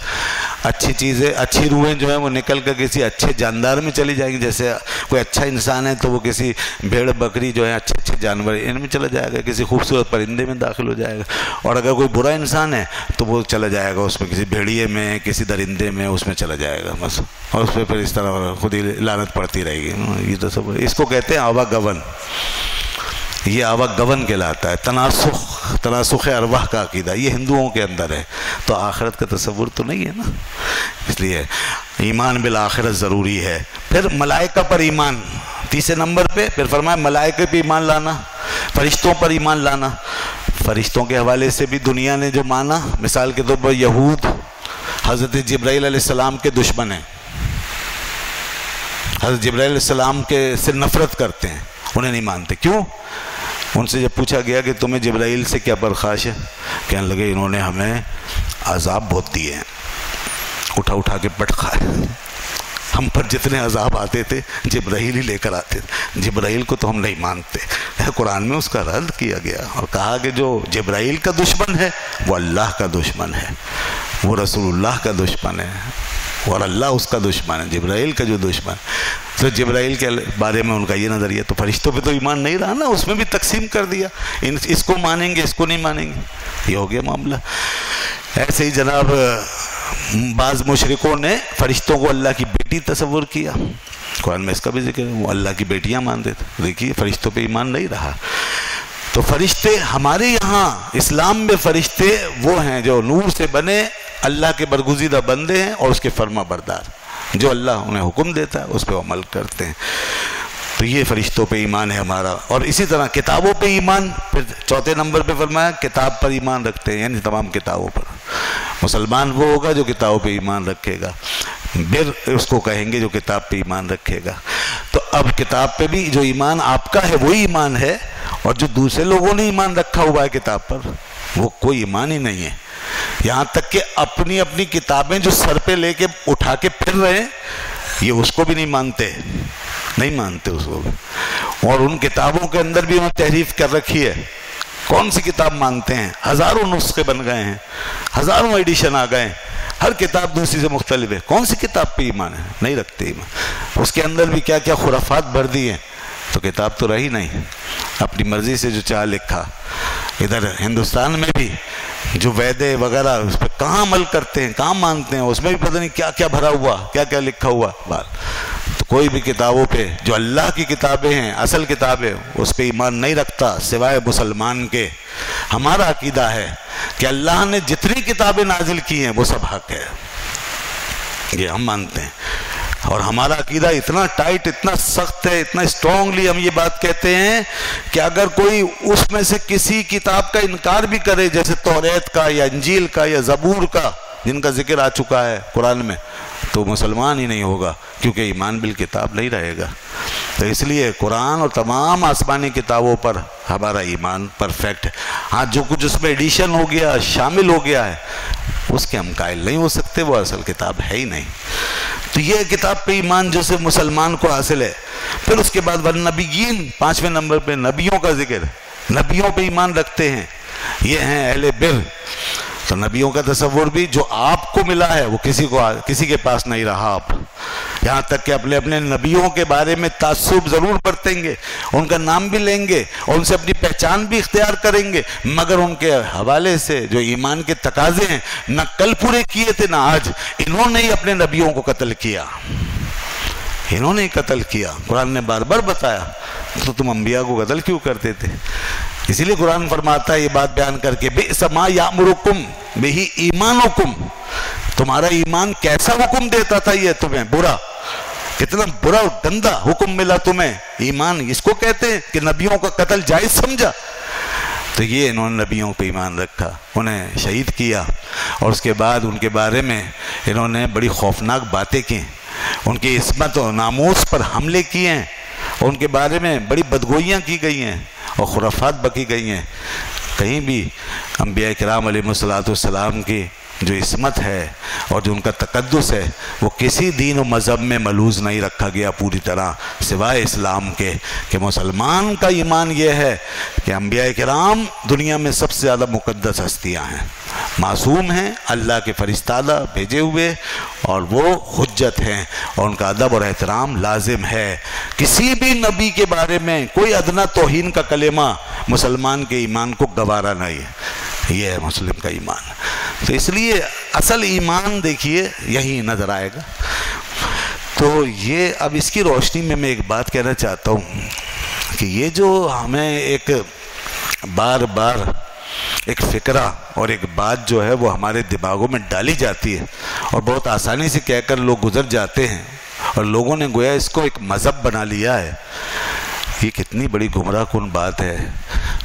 اچھی چیزیں، اچھی روحیں جو ہیں وہ نکل کر کسی اچھے جاندار میں چلی جائیں گی، جیسے کوئی اچھا انسان ہے تو وہ کسی بھیڑ بکری جو ہے اچھے اچھے جانور ان میں چلا جائے گا، کسی خوبصورت پرندے میں داخل ہو جائے گا، اور اگر کوئی برا انسان ہے تو وہ چلا جائے گا اس میں کسی بھیڑیے میں، کسی درندے میں، اس میں چلا جائے گا بس، اور اس پہ پھر اس طرح خود ہی لعنت پڑتی رہے گی۔ یہ تو سب اس کو کہتے ہیں آوا گون، یہ آوا گون کہلاتا ہے، تناسخ ارواح کا عقیدہ، یہ ہندوؤں کے اندر ہے، تو آخرت کا تصور تو نہیں ہے نا، اس لیے ایمان بالآخرت ضروری ہے۔ پھر ملائکہ پر ایمان، تیسرے نمبر پہ پھر فرمایا ملائکہ پہ ایمان لانا، فرشتوں پر ایمان لانا۔ فرشتوں کے حوالے سے بھی دنیا نے جو مانا، مثال کے طور پر یہود حضرت جبرائیل علیہ السلام کے دشمن ہیں، حضرت جبرائیل علیہ السلام کے سے نفرت کرتے ہیں، انہیں نہیں مانتے۔ کیوں؟ ان سے جب پوچھا گیا کہ تمہیں جبرائیل سے کیا پرخاش ہے، کہنے لگے انہوں نے ہمیں عذاب بہت دیے ہیں، اٹھا اٹھا کے پٹ کھائے، ہم پر جتنے عذاب آتے تھے جبرائیل ہی لے کر آتے تھے، جبرائیل کو تو ہم نہیں مانتے۔ قرآن میں اس کا رد کیا گیا اور کہا کہ جو جبرائیل کا دشمن ہے وہ اللہ کا دشمن ہے، وہ رسول اللہ کا دشمن ہے، اور اللہ اس کا دشمن ہے، جبرائیل کا جو دشمن۔ تو جبرائیل کے بارے میں ان کا یہ نظریہ، تو فرشتوں پہ تو ایمان نہیں رہا نا، اس میں بھی تقسیم کر دیا، اس کو مانیں گے، اس کو نہیں مانیں گے، یہ ہو گیا معاملہ۔ ایسے ہی جناب بعض مشرکوں نے فرشتوں کو اللہ کی بیٹی تصور کیا، قرآن میں اس کا بھی ذکر ہے، وہ اللہ کی بیٹیاں مانتے تھے، دیکھیے فرشتوں پہ ایمان نہیں رہا۔ تو فرشتے ہمارے یہاں اسلام میں فرشتے وہ ہیں جو نور سے بنے اللہ کے برگزیدہ بندے ہیں اور اس کے فرما بردار، جو اللہ انہیں حکم دیتا ہے اس پہ عمل کرتے ہیں، تو یہ فرشتوں پہ ایمان ہے ہمارا۔ اور اسی طرح کتابوں پہ ایمان، پھر چوتھے نمبر پہ فرمایا کتاب پر ایمان رکھتے ہیں، یعنی تمام کتابوں پر۔ مسلمان وہ ہوگا جو کتابوں پہ ایمان رکھے گا، بر اس کو کہیں گے جو کتاب پہ ایمان رکھے گا۔ تو اب کتاب پہ بھی جو ایمان آپ کا ہے وہی ایمان ہے، اور جو دوسرے لوگوں نے ایمان رکھا ہوا ہے کتاب پر وہ کوئی ایمان ہی نہیں ہے، یہاں تک کہ اپنی اپنی کتابیں جو سر پہ لے کے اٹھا کے پھر رہے ہیں یہ اس کو بھی نہیں مانتے اس کو بھی، اور ان کتابوں کے اندر بھی انہوں نے تحریف کر رکھی ہے۔ کون سی کتاب مانتے ہیں؟ ہزاروں نسخے بن گئے ہیں، ہزاروں ایڈیشن آ گئے ہیں، ہر کتاب دوسری سے مختلف ہے، کون سی کتاب پہ ایمان ہے؟ نہیں رکھتے ایمان، اس کے اندر بھی کیا کیا خرافات بھر دی ہیں، تو کتاب تو رہی نہیں، اپنی مرضی سے جو چاہ لکھا۔ ادھر ہندوستان میں بھی جو ویدے وغیرہ اس پہ کہاں عمل کرتے ہیں، کہاں مانتے ہیں، اس میں بھی پتہ نہیں کیا کیا بھرا ہوا، کیا کیا لکھا ہوا بات۔ تو کوئی بھی کتابوں پہ جو اللہ کی کتابیں ہیں، اصل کتابیں، اس پہ ایمان نہیں رکھتا سوائے مسلمان کے۔ ہمارا عقیدہ ہے کہ اللہ نے جتنی کتابیں نازل کی ہیں وہ سب حق ہے، یہ ہم مانتے ہیں، اور ہمارا عقیدہ اتنا ٹائٹ، اتنا سخت ہے، اتنا اسٹرانگلی ہم یہ بات کہتے ہیں کہ اگر کوئی اس میں سے کسی کتاب کا انکار بھی کرے، جیسے توریت کا یا انجیل کا یا زبور کا جن کا ذکر آ چکا ہے قرآن میں، تو مسلمان ہی نہیں ہوگا، کیونکہ ایمان بالکتاب نہیں رہے گا۔ تو اس لیے قرآن اور تمام آسمانی کتابوں پر ہمارا ایمان پرفیکٹ ہے۔ ہاں جو کچھ اس میں ایڈیشن ہو گیا، شامل ہو گیا ہے، اس کے ہم قائل نہیں ہو سکتے، وہ اصل کتاب ہے ہی نہیں۔ تو یہ کتاب پہ ایمان جو سے مسلمان کو حاصل ہے۔ پھر اس کے بعد والنبیین، پانچویں نمبر پہ نبیوں کا ذکر، نبیوں پہ ایمان رکھتے ہیں، یہ ہیں اہل بر۔ تو نبیوں کا تصور بھی جو آپ کو ملا ہے وہ کسی کے پاس نہیں رہا، آپ یہاں تک کہ اپنے نبیوں کے بارے میں تعصب ضرور برتیں گے، ان کا نام بھی لیں گے اور ان سے اپنی پہچان بھی اختیار کریں گے، مگر ان کے حوالے سے جو ایمان کے تقاضے ہیں نہ کل پورے کیے تھے نہ آج، انہوں نے ہی اپنے نبیوں کو قتل کیا، انہوں نے ہی قتل کیا۔ قرآن نے بار بار بتایا، تو تم انبیاء کو قتل کیوں کرتے تھے؟ اسی لیے قرآن فرماتا ہے یہ بات بیان کر کے، بئس ما یأمرکم بہ ایمانکم، تمہارا ایمان کیسا حکم دیتا تھا یہ تمہیں، برا، کتنا برا اور گندا حکم ملا تمہیں۔ ایمان اس کو کہتے ہیں کہ نبیوں کا قتل جائز سمجھا، تو یہ انہوں نے نبیوں پہ ایمان رکھا، انہیں شہید کیا، اور اس کے بعد ان کے بارے میں انہوں نے بڑی خوفناک باتیں کی، ان کی عصمت و ناموس پر حملے کیے ہیں، اور ان کے بارے میں بڑی بدگوئیاں کی گئی ہیں اور خرافات بکی گئی ہیں۔ کہیں بھی انبیاء کرام علیہ الصلوۃ والسلام کی جو عصمت ہے اور جو ان کا تقدس ہے وہ کسی دین و مذہب میں ملوث نہیں رکھا گیا پوری طرح سوائے اسلام کے، کہ مسلمان کا ایمان یہ ہے کہ انبیاء کرام دنیا میں سب سے زیادہ مقدس ہستیاں ہیں، معصوم ہیں، اللہ کے فرستادہ بھیجے ہوئے، اور وہ حجت ہیں اور ان کا ادب اور احترام لازم ہے۔ کسی بھی نبی کے بارے میں کوئی ادنا توہین کا کلمہ مسلمان کے ایمان کو گوارا نہیں ہے، یہ ہے مسلم کا ایمان۔ تو اس لیے اصل ایمان دیکھیے یہی نظر آئے گا۔ تو یہ اب اس کی روشنی میں ایک بات کہنا چاہتا ہوں کہ یہ جو ہمیں ایک بار بار ایک فکرہ اور ایک بات جو ہے وہ ہمارے دماغوں میں ڈالی جاتی ہے اور بہت آسانی سے کہہ کر لوگ گزر جاتے ہیں، اور لوگوں نے گویا اس کو ایک مذہب بنا لیا ہے، یہ کتنی بڑی گمراہ کن بات ہے۔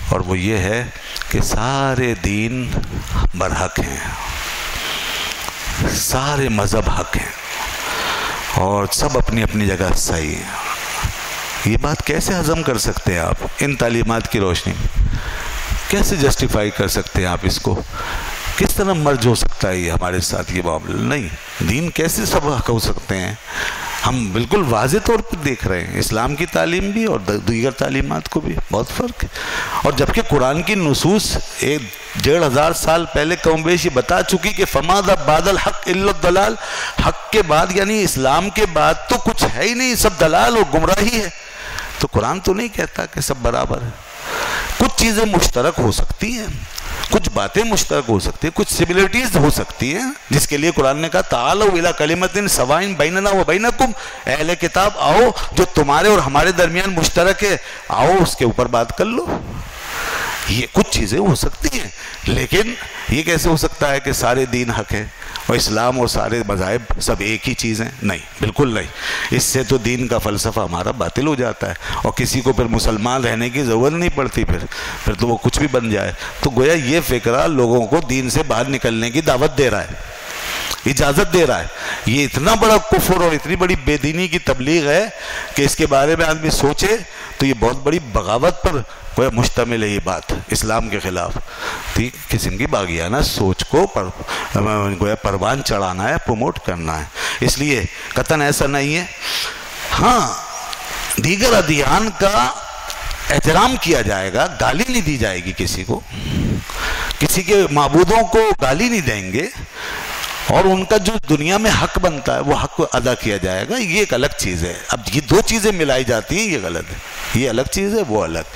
اور وہ یہ ہے کہ سارے دین برحق ہیں، سارے مذہب حق ہیں، اور سب اپنی اپنی جگہ صحیح ہیں۔ یہ بات کیسے ہضم کر سکتے ہیں آپ ان تعلیمات کی روشنی میں؟ کیسے جسٹیفائی کر سکتے ہیں آپ اس کو؟ کس طرح مرج ہو سکتا ہے یہ ہمارے ساتھ یہ معاملہ؟ نہیں، دین کیسے سب حق ہو سکتے ہیں؟ ہم بالکل واضح طور پر دیکھ رہے ہیں اسلام کی تعلیم بھی اور دیگر تعلیمات کو بھی بہت فرق ہے، اور جبکہ قرآن کی نصوص 1500 سال پہلے کم بیش یہ بتا چکی کہ فما ذا بعد الحق الا الضلال، حق کے بعد یعنی اسلام کے بعد تو کچھ ہے ہی نہیں، سب دلال اور گمراہی ہے۔ تو قرآن تو نہیں کہتا کہ سب برابر ہے، کچھ چیزیں مشترک ہو سکتی ہیں، کچھ باتیں مشترک ہو سکتی ہیں، کچھ سملرٹیز ہو سکتی ہیں، جس کے لیے قرآن نے کہا تعالوا الی کلمۃ سواء بیننا و بینکم، اہل کتاب آؤ جو تمہارے اور ہمارے درمیان مشترک ہے، آؤ اس کے اوپر بات کر لو۔ یہ کچھ چیزیں ہو سکتی ہیں، لیکن یہ کیسے ہو سکتا ہے کہ سارے دین حق ہے اور اسلام اور سارے مذاہب سب ایک ہی چیز ہیں؟ نہیں، بالکل نہیں۔ اس سے تو دین کا فلسفہ ہمارا باطل ہو جاتا ہے، اور کسی کو پھر مسلمان رہنے کی ضرورت نہیں پڑتی، پھر تو وہ کچھ بھی بن جائے۔ تو گویا یہ فکرہ لوگوں کو دین سے باہر نکلنے کی دعوت دے رہا ہے، اجازت دے رہا ہے۔ یہ اتنا بڑا کفر اور اتنی بڑی بے دینی کی تبلیغ ہے کہ اس کے بارے میں آدمی سوچے تو یہ بہت بڑی بغاوت پر گویا مشتمل ہے یہ بات، اسلام کے خلاف قسم کی باغیانہ سوچ کو گویا پروان چڑھانا ہے، پروموٹ کرنا ہے۔ اس لیے قطعاً ایسا نہیں ہے۔ ہاں، دیگر ادیان کا احترام کیا جائے گا، گالی نہیں دی جائے گی کسی کو، کسی کے معبودوں کو گالی نہیں دیں گے، اور ان کا جو دنیا میں حق بنتا ہے وہ حق ادا کیا جائے گا، یہ ایک الگ چیز ہے۔ اب یہ دو چیزیں ملائی جاتی ہیں، یہ غلط ہے۔ یہ الگ چیز ہے، وہ الگ۔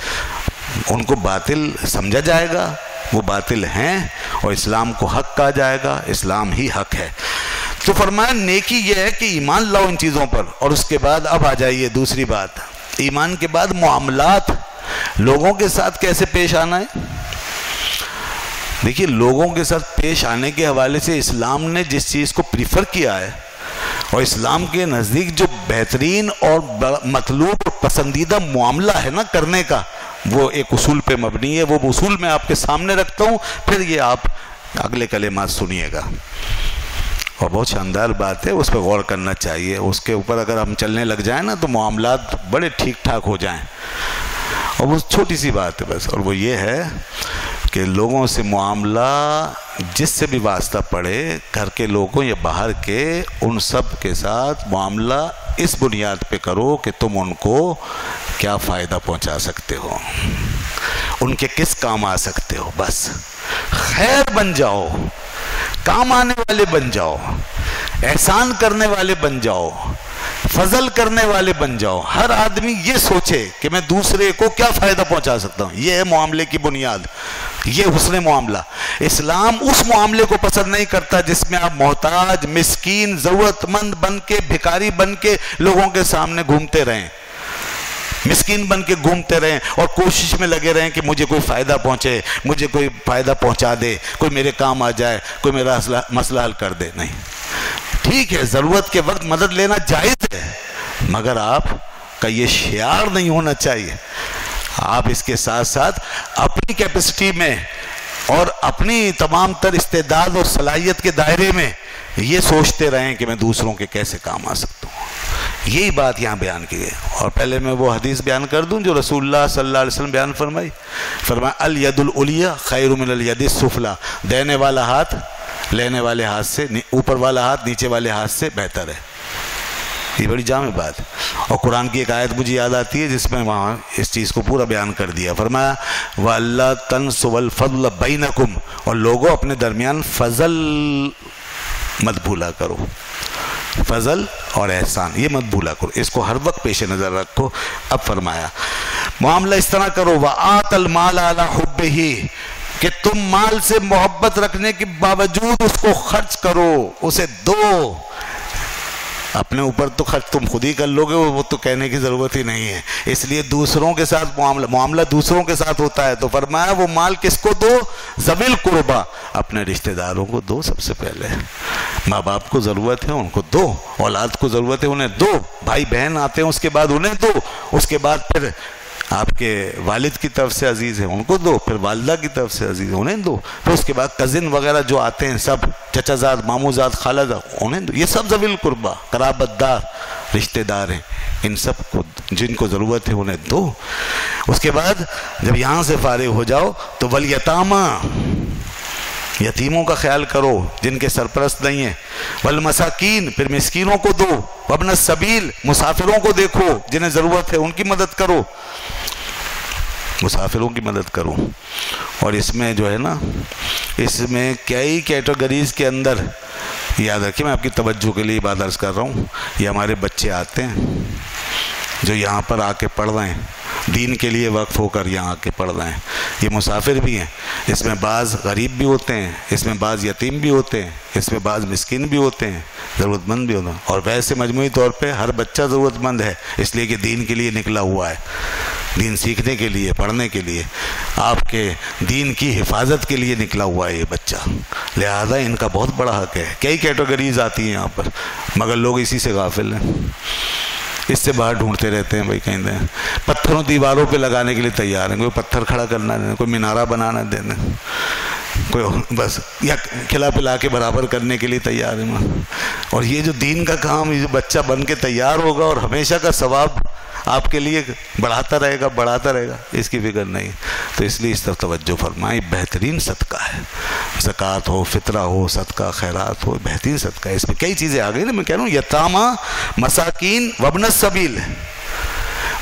ان کو باطل سمجھا جائے گا، وہ باطل ہیں، اور اسلام کو حق کہا جائے گا، اسلام ہی حق ہے۔ تو فرمایا نیکی یہ ہے کہ ایمان لاؤ ان چیزوں پر، اور اس کے بعد اب آ جائیے دوسری بات، ایمان کے بعد معاملات، لوگوں کے ساتھ کیسے پیش آنا ہے۔ دیکھیے، لوگوں کے ساتھ پیش آنے کے حوالے سے اسلام نے جس چیز کو پریفر کیا ہے، اور اسلام کے نزدیک جو بہترین اور مطلوب اور پسندیدہ معاملہ ہے نا کرنے کا، وہ ایک اصول پہ مبنی ہے۔ وہ اصول میں آپ کے سامنے رکھتا ہوں، پھر یہ آپ اگلے کلمات سنیے گا، اور بہت شاندار بات ہے، اس پہ غور کرنا چاہیے۔ اس کے اوپر اگر ہم چلنے لگ جائیں نا تو معاملات بڑے ٹھیک ٹھاک ہو جائیں، اور وہ چھوٹی سی بات ہے بس، اور وہ یہ ہے کہ لوگوں سے معاملہ جس سے بھی واسطہ پڑے، گھر کے لوگوں یا باہر کے، ان سب کے ساتھ معاملہ اس بنیاد پہ کرو کہ تم ان کو کیا فائدہ پہنچا سکتے ہو، ان کے کس کام آ سکتے ہو، بس خیر بن جاؤ، کام آنے والے بن جاؤ، احسان کرنے والے بن جاؤ، فضل کرنے والے بن جاؤ۔ ہر آدمی یہ سوچے کہ میں دوسرے کو کیا فائدہ پہنچا سکتا ہوں، یہ ہے معاملے کی بنیاد، یہ حسن معاملہ۔ اسلام اس معاملے کو پسند نہیں کرتا جس میں آپ محتاج، مسکین، ضرورت مند بن کے، بھکاری بن کے لوگوں کے سامنے گھومتے رہیں، مسکین بن کے گھومتے رہیں، اور کوشش میں لگے رہیں کہ مجھے کوئی فائدہ پہنچے، مجھے کوئی فائدہ پہنچا دے، کوئی میرے کام آ جائے، کوئی میرا مسئلہ حل کر دے۔ نہیں، ٹھیک ہے، ضرورت کے وقت مدد لینا جائز ہے، مگر آپ کا یہ شعار نہیں ہونا چاہیے۔ آپ اس کے ساتھ ساتھ اپنی کیپیسٹی میں اور اپنی تمام تر استعداد اور صلاحیت کے دائرے میں یہ سوچتے رہیں کہ میں دوسروں کے کیسے کام آ سکتا ہوں۔ یہی بات یہاں بیان کی ہے۔ اور پہلے میں وہ حدیث بیان کر دوں جو رسول اللہ صلی اللہ علیہ وسلم بیان فرمایا الید العلیٰ خیر من الید السفلیٰ، دینے والا ہاتھ لینے والے ہاتھ سے اوپر والا ہاتھ نیچے والے ہاتھ سے بہتر ہے. یہ بڑی جامع بات ہے. اور قرآن کی ایک آیت مجھے یاد آتی ہے جس میں وہاں اس چیز کو پورا بیان کر دیا. فرمایا وَأَلَّا تَنْسُوَا الْفَضْلَ بَيْنَكُمْ، اور لوگوں اپنے درمیان فضل مت بھولا کرو. فضل اور احسان یہ مت بھولا کرو، اس کو ہر وقت پیش نظر رکھو. اب فرمایا معاملہ اس طرح کرو وَآتَ الْمَالَ عَلَى حُبِّهِ، کہ تم مال سے محبت رکھنے کے باوجود اس کو خرچ کرو، اسے دو. اپنے اوپر تو خرچ تم خود ہی کر لو گے، وہ تو کہنے کی ضرورت ہی نہیں ہے. اس لیے دوسروں کے ساتھ معاملہ دوسروں کے ساتھ ہوتا ہے. تو فرمایا وہ مال کس کو دو؟ ذوی القربا، اپنے رشتہ داروں کو دو. سب سے پہلے ماں باپ کو ضرورت ہے ان کو دو، اولاد کو ضرورت ہے انہیں دو، بھائی بہن آتے ہیں اس کے بعد انہیں دو، اس کے بعد پھر آپ کے والد کی طرف سے عزیز ہیں ان کو دو، پھر والدہ کی طرف سے عزیز ہیں انہیں دو، پھر اس کے بعد کزن وغیرہ جو آتے ہیں سب چچا زاد مامو زاد خالہ زاد انہیں دو. یہ سب ذوی القربا قرابت دار رشتہ دار ہیں، ان سب کو جن کو ضرورت ہے انہیں دو. اس کے بعد جب یہاں سے فارغ ہو جاؤ تو والیتاما، یتیموں کا خیال کرو جن کے سرپرست نہیں ہیں. والمساکین، پھر مسکینوں کو دو. وابن السبیل، مسافروں کو دیکھو جنہیں ضرورت ہے ان کی مدد کرو، مسافروں کی مدد کرو. اور اس میں جو ہے نا، اس میں کئی کیٹیگریز کے اندر یاد رکھیے، میں آپ کی توجہ کے لیے بات عرض کر رہا ہوں. یہ ہمارے بچے آتے ہیں جو یہاں پر آ کے پڑھ رہے ہیں، دین کے لیے وقف ہو کر یہاں آ کے پڑھ رہے ہیں. یہ مسافر بھی ہیں، اس میں بعض غریب بھی ہوتے ہیں، اس میں بعض یتیم بھی ہوتے ہیں، اس میں بعض مسکین بھی ہوتے ہیں، ضرورت مند بھی ہوتے ہیں. اور ویسے مجموعی طور پہ ہر بچہ ضرورت مند ہے، اس لیے کہ دین کے لیے نکلا ہوا ہے، دین سیکھنے کے لیے، پڑھنے کے لیے، آپ کے دین کی حفاظت کے لیے نکلا ہوا ہے یہ بچہ. لہذا ان کا بہت بڑا حق ہے. کئی کیٹیگریز آتی ہیں یہاں پر، مگر لوگ اسی سے غافل ہیں، اس سے باہر ڈھونڈتے رہتے ہیں. بھائی کہیں پتھروں دیواروں پہ لگانے کے لیے تیار ہیں، کوئی پتھر کھڑا کرنا دیں، کوئی مینارہ بنانا دیں، کوئی بس یا کھلا پلا کے برابر کرنے کے لیے تیار ہے. اور یہ جو دین کا کام، یہ جو بچہ بن کے تیار ہوگا اور ہمیشہ کا ثواب آپ کے لیے بڑھاتا رہے گا، اس کی فکر نہیں. تو اس لیے اس طرف توجہ فرمائیں. بہترین صدقہ ہے، زکوٰۃ ہو، فطرہ ہو، صدقہ خیرات ہو، بہترین صدقہ ہے. اس میں کئی چیزیں آ گئی نا، میں کہہ رہا ہوں یتامہ، مساکین، وابن السبیل،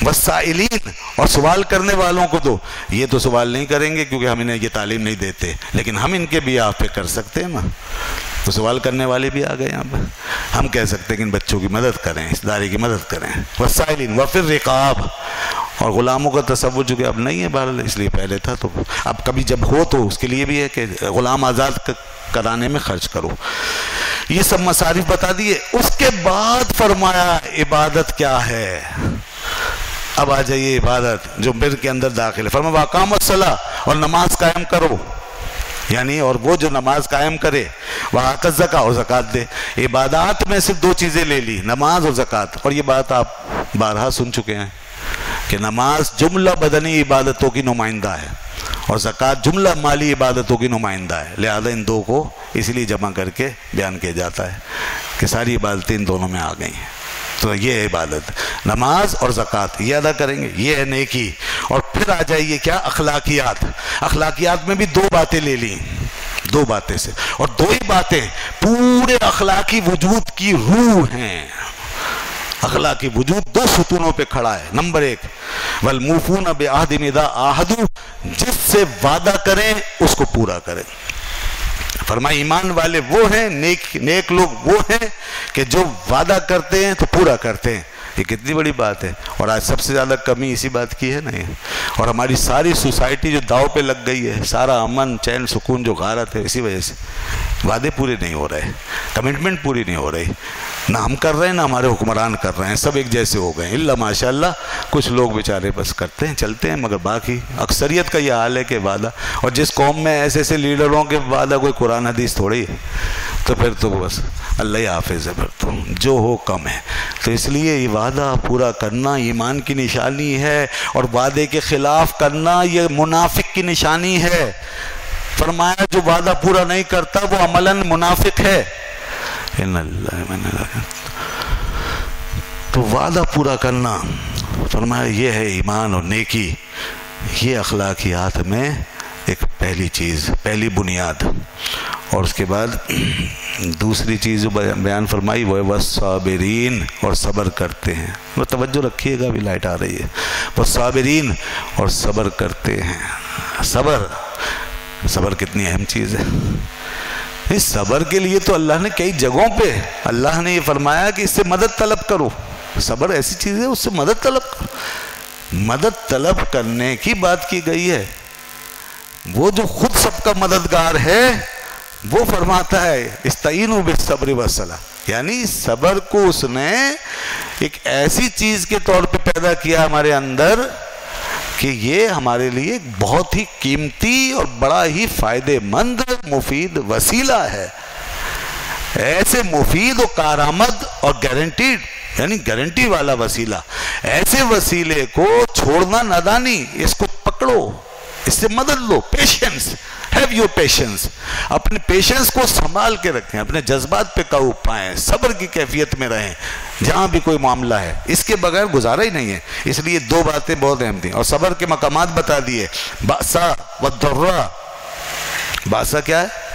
والسائلین، اور سوال کرنے والوں کو دو. یہ تو سوال نہیں کریں گے کیونکہ ہم انہیں یہ تعلیم نہیں دیتے، لیکن ہم ان کے بھی آپ پہ کر سکتے ہیں نا. تو سوال کرنے والے بھی آ گئے یہاں پر. ہم کہہ سکتے ہیں کہ ان بچوں کی مدد کریں، اس ادارے کی مدد کریں. والسائلین، وفی الرقاب، اور غلاموں کا تصور جو کہ اب نہیں ہے بہرحال، اس لیے پہلے تھا، تو اب کبھی جب ہو تو اس کے لیے بھی ہے کہ غلام آزاد کرانے میں خرچ کرو. یہ سب مصارف بتا دیے. اس کے بعد فرمایا عبادت کیا ہے. اب آ جائیے عبادت جو بر کے اندر داخل ہے. فرمایا واقام الصلاۃ، اور نماز قائم کرو، یعنی اور وہ جو نماز قائم کرے، وآت الزکاۃ، اور زکوٰۃ دے. عبادات میں صرف دو چیزیں لے لی، نماز اور زکوٰۃ. اور یہ بات آپ بارہا سن چکے ہیں کہ نماز جملہ بدنی عبادتوں کی نمائندہ ہے اور زکوٰۃ جملہ مالی عبادتوں کی نمائندہ ہے. لہذا ان دو کو اس لیے جمع کر کے بیان کیا جاتا ہے کہ ساری عبادتیں ان دونوں میں آ گئی ہیں. تو یہ عبادت، نماز اور زکوٰۃ یہ ادا کریں گے، یہ ہے نیکی. اور پھر آ جائیے کیا، اخلاقیات. اخلاقیات میں بھی دو باتیں لے لی، دو باتیں سے، اور دو ہی باتیں پورے اخلاقی وجود کی روح ہیں. اخلاقی وجود دو ستونوں پہ کھڑا ہے. نمبر ایک، والموفون بعہدہم اذا عاہدوا، جس سے وعدہ کریں اس کو پورا کریں. فرمایا ایمان والے وہ ہیں، نیک لوگ وہ ہیں کہ جو وعدہ کرتے ہیں تو پورا کرتے ہیں. یہ کتنی بڑی بات ہے. اور آج سب سے زیادہ کمی اسی بات کی ہے نا. اور ہماری ساری سوسائٹی جو داؤ پہ لگ گئی ہے، سارا امن چین سکون جو غارت ہے، اسی وجہ سے وعدے پورے نہیں ہو رہے، کمٹمنٹ پوری نہیں ہو رہی. نہ ہم کر رہے ہیں نہ ہمارے حکمران کر رہے ہیں، سب ایک جیسے ہو گئے ہیں. اللہ ماشاءاللہ کچھ لوگ بیچارے بس کرتے ہیں چلتے ہیں، مگر باقی اکثریت کا یہ حال ہے کہ وعدہ. اور جس قوم میں ایسے ایسے لیڈروں کے وعدہ کوئی قرآن حدیث تھوڑی ہے، تو پھر تو بس اللہ ہی حافظ ہے، پھر تو جو ہو کم ہے. تو اس لیے یہ وعدہ پورا کرنا ایمان کی نشانی ہے، اور وعدے کے خلاف کرنا یہ منافق کی نشانی ہے. فرمایا جو وعدہ پورا نہیں کرتا وہ عملاً منافق ہے. تو وعدہ پورا کرنا، فرمایا یہ ہے ایمان اور نیکی. یہ اخلاقیات میں ایک پہلی چیز، پہلی بنیاد. اور اس کے بعد دوسری چیز جو بیان فرمائی وہ ہے والصابرین، اور صبر کرتے ہیں. وہ توجہ رکھیے گا، ابھی لائٹ آ رہی ہے. والصابرین، اور صبر کرتے ہیں. صبر کتنی اہم چیز ہے. اس صبر کے لیے تو اللہ نے کئی جگہوں پہ اللہ نے یہ فرمایا کہ اس سے مدد طلب کرو. صبر ایسی چیز ہے اس سے مدد طلب کرو. مدد طلب کرنے کی بات کی گئی ہے. وہ جو خود سب کا مددگار ہے وہ فرماتا ہے استعینوا بالصبر والصلاۃ، یعنی صبر کو اس نے ایک ایسی چیز کے طور پہ پیدا کیا ہمارے اندر کہ یہ ہمارے لیے بہت ہی قیمتی اور بڑا ہی فائدے مند مفید وسیلہ ہے. ایسے مفید و کارآمد اور گارنٹیڈ، یعنی گارنٹی والا وسیلہ، ایسے وسیلے کو چھوڑنا نادانی. اس کو پکڑو، اس سے مدد لو. Patience, have your patience. اپنے پیشنس کو سنبھال کے رکھیں، اپنے جذبات پہ قابو پائیں، صبر کی کیفیت میں رہیں جہاں بھی کوئی معاملہ ہے. اس کے بغیر گزارا ہی نہیں ہے. اس لیے دو باتیں بہت اہم تھیں اور صبر کے مقامات بتا دیے. باسا والضراء. باسا کیا ہے؟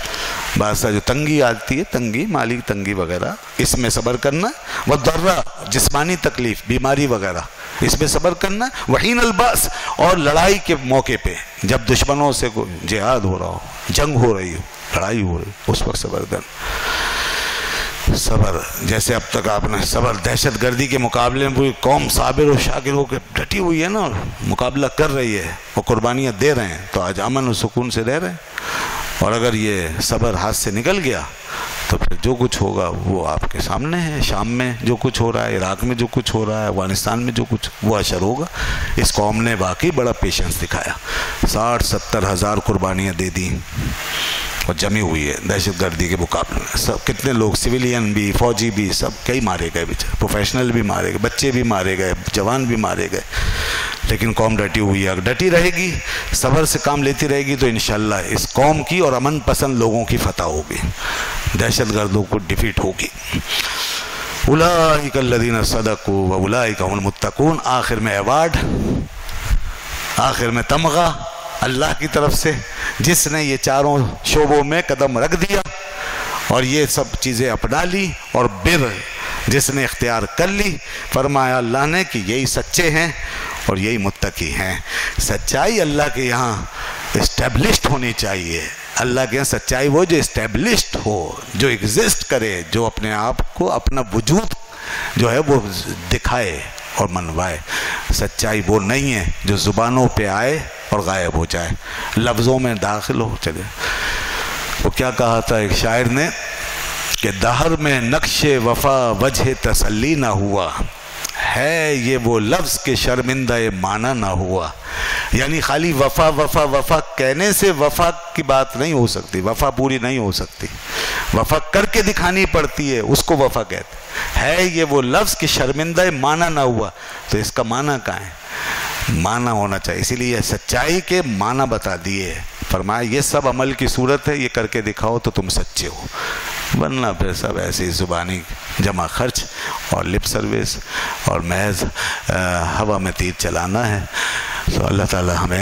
باسا جو تنگی آتی ہے، تنگی، مالی تنگی وغیرہ، اس میں صبر کرنا. والضراء جسمانی تکلیف، بیماری وغیرہ، اس میں صبر کرنا. وحین الباس، اور لڑائی کے موقع پہ جب دشمنوں سے کوئی جہاد ہو رہا ہو، جنگ ہو رہی ہو، لڑائی ہو رہی ہو، اس وقت صبر کرنا. صبر جیسے اب تک آپ نے صبر، دہشت گردی کے مقابلے میں پوری قوم صابر و شاکر ہو کے ڈٹی ہوئی ہے نا، مقابلہ کر رہی ہے، وہ قربانیاں دے رہے ہیں، تو آج امن و سکون سے رہ رہے ہیں. اور اگر یہ صبر ہاتھ سے نکل گیا تو پھر جو کچھ ہوگا وہ آپ کے سامنے ہے. شام میں جو کچھ ہو رہا ہے، عراق میں جو کچھ ہو رہا ہے، افغانستان میں جو کچھ، وہ اشر ہوگا. اس قوم نے واقعی بڑا پیشنس دکھایا. 60-70 ہزار قربانیاں دے دیں اور جمی ہوئی ہے دہشت گردی کے مقابلے میں. سب کتنے لوگ، سویلین بھی، فوجی بھی، سب کئی مارے گئے بیچارے، پروفیشنل بھی مارے گئے، بچے بھی مارے گئے، جوان بھی مارے گئے. لیکن قوم ڈٹی ہوئی ہے. اگر ڈٹی رہے گی، صبر سے کام لیتی رہے گی، تو انشاءاللہ اس قوم کی اور امن پسند لوگوں کی فتح ہوگی، دہشت گردوں کو ڈیفیٹ ہوگی. اولئک الذین صدقوا واولئک هم المتقون. آخر میں ایوارڈ، آخر میں تمغہ اللہ کی طرف سے، جس نے یہ چاروں شعبوں میں قدم رکھ دیا اور یہ سب چیزیں اپنا لی، اور بر جس نے اختیار کر لی. فرمایا اللہ نے کہ یہی سچے ہیں اور یہی متقی ہیں. سچائی اللہ کے یہاں اسٹیبلشڈ ہونی چاہیے. اللہ کے یہاں سچائی وہ جو اسٹیبلشڈ ہو، جو ایگزسٹ کرے، جو اپنے آپ کو، اپنا وجود جو ہے وہ دکھائے اور منوائے. سچائی وہ نہیں ہے جو زبانوں پہ آئے اور غائب ہو جائے، لفظوں میں داخل ہو چلے. وہ کیا کہا تھا ایک شاعر نے کہ دہر میں نقش وفا وجہ تسلی نہ ہوا، ہے یہ وہ لفظ کے شرمندہ معنی نہ ہوا. یعنی خالی وفا وفا وفا کہنے سے وفا کی بات نہیں ہو سکتی، وفا پوری نہیں ہو سکتی، وفا کر کے دکھانی پڑتی ہے، اس کو وفا کہتے ہیں. ہے یہ وہ لفظ کہ شرمندہ معنی نہ ہوا، تو اس کا معنی کہاں ہے؟ معنی ہونا چاہیے. اسی لیے سچائی کے معنی بتا دیے. فرمایا یہ سب عمل کی صورت ہے، یہ کر کے دکھاؤ تو تم سچے ہو، ورنہ پھر سب ایسی زبانی جمع خرچ اور لپ سروس اور محض ہوا میں تیر چلانا ہے. تو اللہ تعالی ہمیں